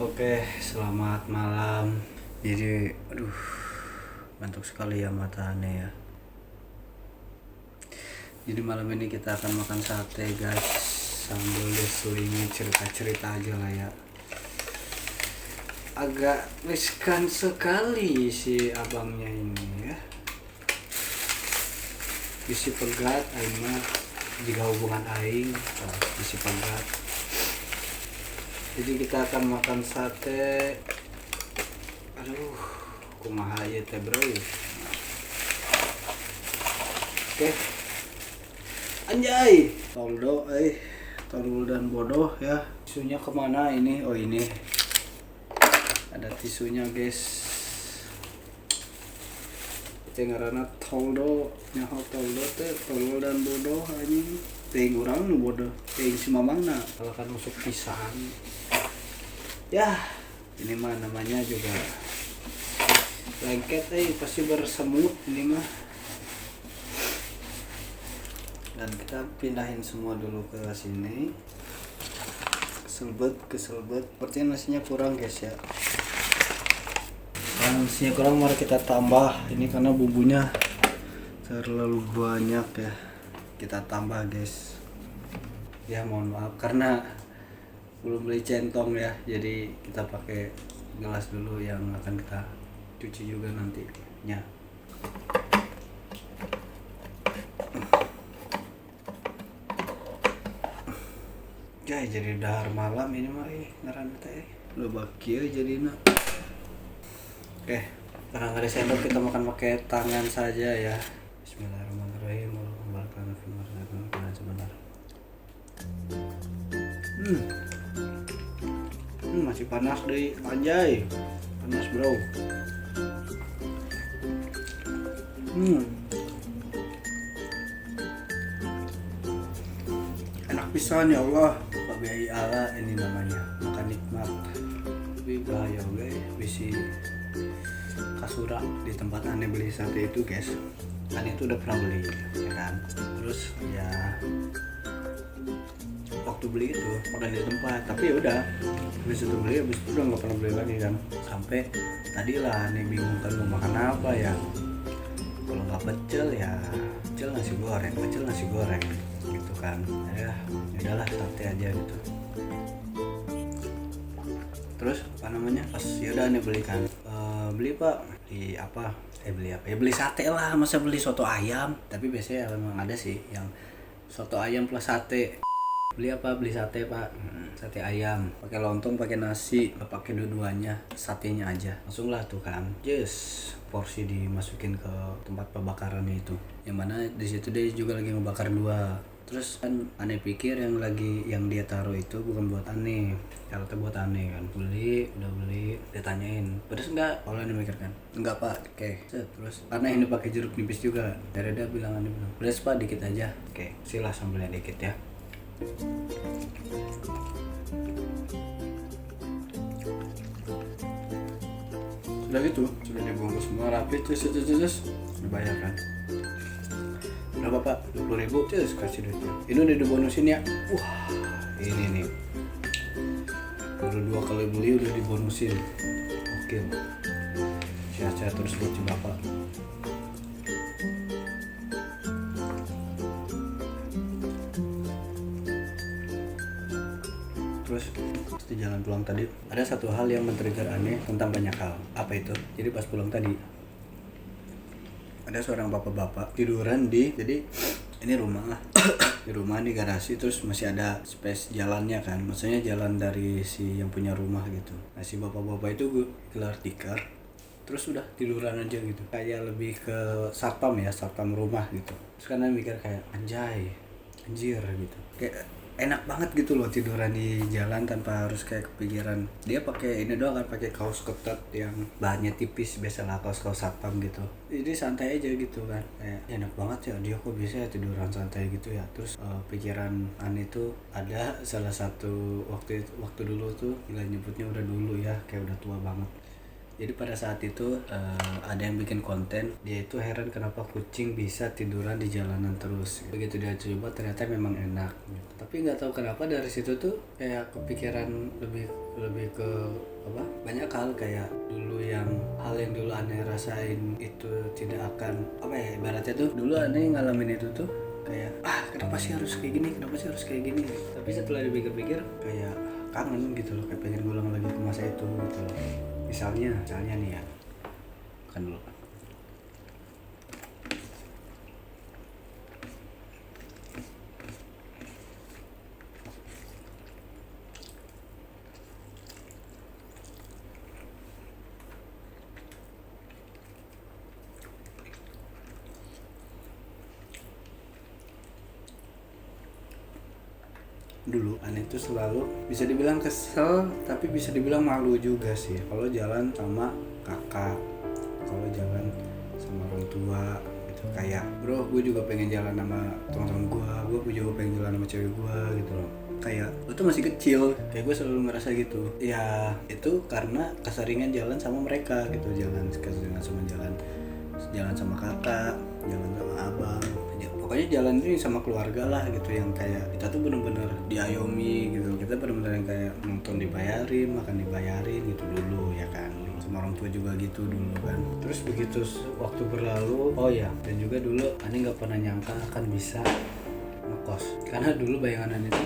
Oke, selamat malam. Jadi, aduh, ngantuk sekali ya mata aneh ya. Jadi malam ini kita akan makan sate guys, sambil diselingi cerita-cerita aja lah ya. Agak riskan sekali si abangnya ini ya. Bisi pegat, aing mah jika hubungan aing, bisi pegat. Jadi kita akan makan sate. Aduh, kumaha ieu teh bro. Oke. Anjay, toldo tolol dan bodoh ya. Tisunya kemana ini? Oh ini. Ada tisunya guys. Itu ngaranna toldo, nyaho toldo teh tolol dan bodoh anjing. Teuing urang nu bodoh, teuing si mamangna kalau kan masuk pisan. Ya, ini mah namanya juga lengket pasti bersemut ini mah. Dan kita pindahin semua dulu ke sini. Kesel bet sepertinya nasinya kurang guys ya. Kalau nasinya kurang mari kita tambah ini karena bumbunya terlalu banyak ya. Kita tambah guys. Ya mohon maaf karena belum beli centong ya, jadi kita pakai gelas dulu yang akan kita cuci juga nantinya. Ya jadi dahar malam ini mah ngaranna teh loba kieu jadina. Oke, karena nggak ada sendok kita makan pakai tangan saja ya. Bismillahirrahmanirrahim. Sebentar. Masih panas deh, anjay. Panas bro. Enak pisan ya Allah. Babiai ala ini namanya. Makan nikmat. Tapi bahaya guys, bisi kasura di tempat aneh beli sate itu guys. Kan itu udah pernah beli, ya kan. Terus ya waktu beli itu makan di tempat, tapi ya udah habis itu udah nggak pernah beli lagi kan. Sampai tadi lah nih bingung kan mau makan apa ya. Kalau nggak pecel ya pecel nasi goreng gitu kan. Ya udahlah sate aja gitu. Terus apa namanya pas yaudah nih beli kan, beli pak di apa beli apa ya, beli sate lah, masa beli soto ayam. Tapi biasanya memang ada sih yang soto ayam plus sate. Beli apa? Beli sate pak. Sate ayam pakai lontong, pakai nasi, pakai dua-duanya, satenya aja langsung lah tuh kan. Yes, porsi dimasukin ke tempat pembakaran itu, yang mana di situ dia juga lagi ngebakar dua. Terus kan aneh pikir yang dia taruh itu bukan buat aneh, ternyata buat aneh kan. Udah beli, dia tanyain pedes enggak? Kalau aneh mikir kan enggak pak. Oke. Terus karena ini pakai jeruk nipis juga, dari dia bilang aneh bilang pedes pak dikit aja. Oke, silah sambelnya dikit ya. Sudah gitu, sudah dibungkus semua rapi, terus dibayar kan. Berapa pak? 20.000, terus kasih duitnya. Ini udah dibonusin ya. Wah, ini nih baru 2 kali beli udah dibonusin. Oke, sehat-sehat terus buat si bapak. Terus di jalan pulang tadi ada satu hal yang men-trigger aneh tentang banyak hal. Apa itu? Jadi pas pulang tadi ada seorang bapak-bapak tiduran jadi ini rumah lah. Di rumah di garasi, terus masih ada space jalannya kan, maksudnya jalan dari si yang punya rumah gitu. Nah si bapak-bapak itu gelar tikar, terus udah tiduran aja gitu, kayak lebih ke satpam rumah gitu. Terus karena mikir kayak anjir gitu, kayak enak banget gitu loh tiduran di jalan tanpa harus kayak kepikiran. Dia pakai ini doang kan, pakai kaos ketat yang bahannya tipis, biasalah kaos satpam gitu. Jadi santai aja gitu kan, kayak enak banget ya dia kok bisa ya tiduran santai gitu ya. Terus pikiran aneh tuh ada salah satu waktu dulu tuh, gila nyebutnya udah dulu ya, kayak udah tua banget. Jadi pada saat itu ada yang bikin konten, dia itu heran kenapa kucing bisa tiduran di jalanan terus. Begitu dia coba ternyata memang enak. Tapi nggak tahu kenapa dari situ tuh kayak kepikiran lebih ke apa? Banyak hal kayak dulu hal yang dulu aneh rasain itu tidak akan apa ya, ibaratnya tuh dulu aneh ngalamin itu tuh kayak kenapa sih harus kayak gini, tapi setelah dipikir-pikir kayak kangen gitu loh, kayak pengen ngulang lagi ke masa itu gitu loh. Misalnya nih ya, kan dulu aneh tuh selalu bisa dibilang kesel tapi bisa dibilang malu juga sih kalau jalan sama kakak, kalau jalan sama orang tua gitu. Kayak bro, gue juga pengen jalan sama teman-teman gue juga pengen jalan sama cewek gue gitu loh. Kayak lu tuh masih kecil, kayak gue selalu ngerasa gitu ya. Itu karena keseringan jalan sama mereka gitu, keseringan sama jalan sama kakak, jalan sama abang ya, pokoknya jalan ini sama keluarga lah gitu, yang kayak kita tuh bener-bener diayomi gitu. Kita bener-bener yang kayak nonton dibayarin, makan dibayarin gitu dulu ya kan, sama orang tua juga gitu dulu kan. Terus begitu waktu berlalu, oh ya, dan juga dulu Ani nggak pernah nyangka akan bisa ngekos, karena dulu bayangan itu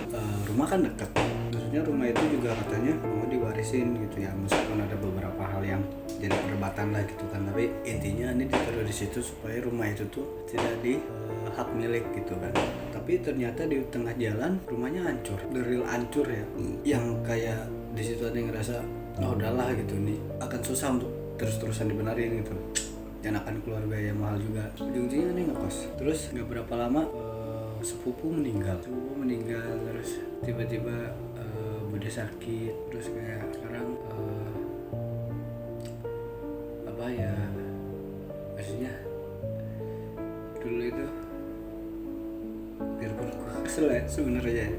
rumah kan dekat, maksudnya rumah itu juga katanya mau diwarisin gitu ya, meskipun ada beberapa hal yang jadi perdebatan lah gitu kan, tapi intinya ini ditaruh di situ supaya rumah itu tuh tidak di hak milik gitu kan. Tapi ternyata di tengah jalan rumahnya hancur, the real hancur ya, yang kayak di situ ada yang ngerasa udahlah gitu, nih akan susah untuk terus-terusan dibenarin gitu, dan akan keluar biaya mahal juga. Ujung-ujungnya nih ngekos. Terus nggak berapa lama sepupu meninggal, terus tiba-tiba bude sakit, terus kayak sekarang apa ya, maksudnya dulu itu biarpun gue kesel ya sebenarnya,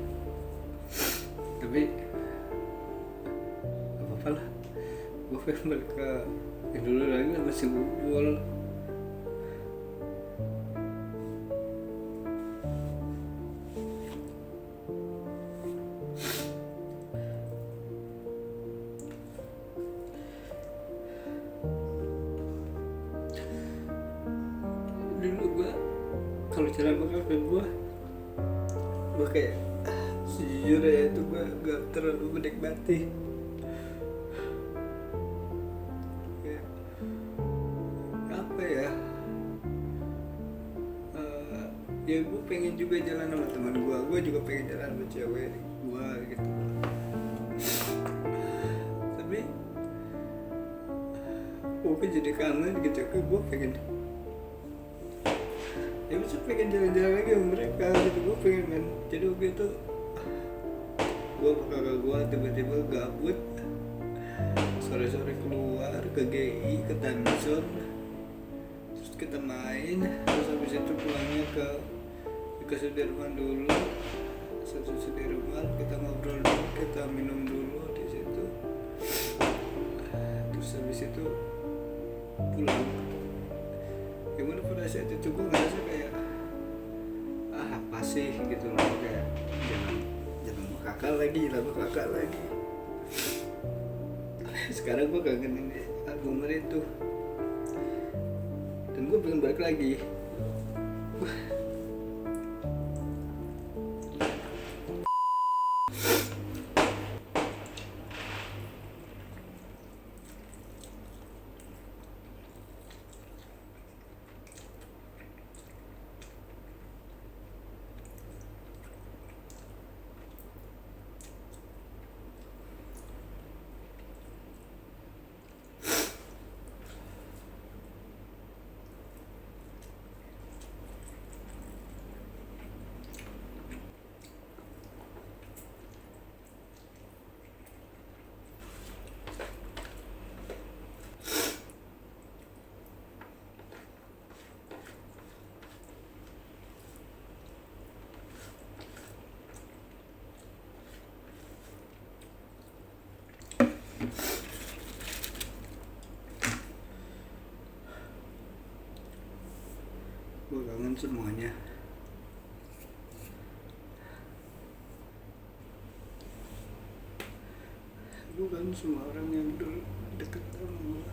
tapi apa lah, gue pengen balik ke yang dulu lagi, masih bubul. Dulu gue kalau cara makan gue kayak sejujurnya itu gue gak terlalu menikmati. Kayak apa ya, ya gue pengen juga jalan sama teman gue juga pengen jalan sama cewek gue gitu, tapi gue jadi kangen gitu, gue pengen ya bisa pengen jalan-jalan lagi sama mereka gitu. Gue pengen main, jadi waktu itu gue sama kakak gue tiba-tiba gabut sore-sore keluar ke GI, ke Tanzon, terus kita main, terus habis itu pulangnya ke Sudirman dulu. Sudirman kita ngobrol dulu, kita minum dulu di situ, terus habis itu pulang. Gimana pada saat itu gue ngerasa kayak apa sih gitu loh, kayak jangan kakak lagi. Sekarang gue kangen ini album itu, dan gue pengen balik lagi. semuanya. Bukan semua orang yang deket sama gue.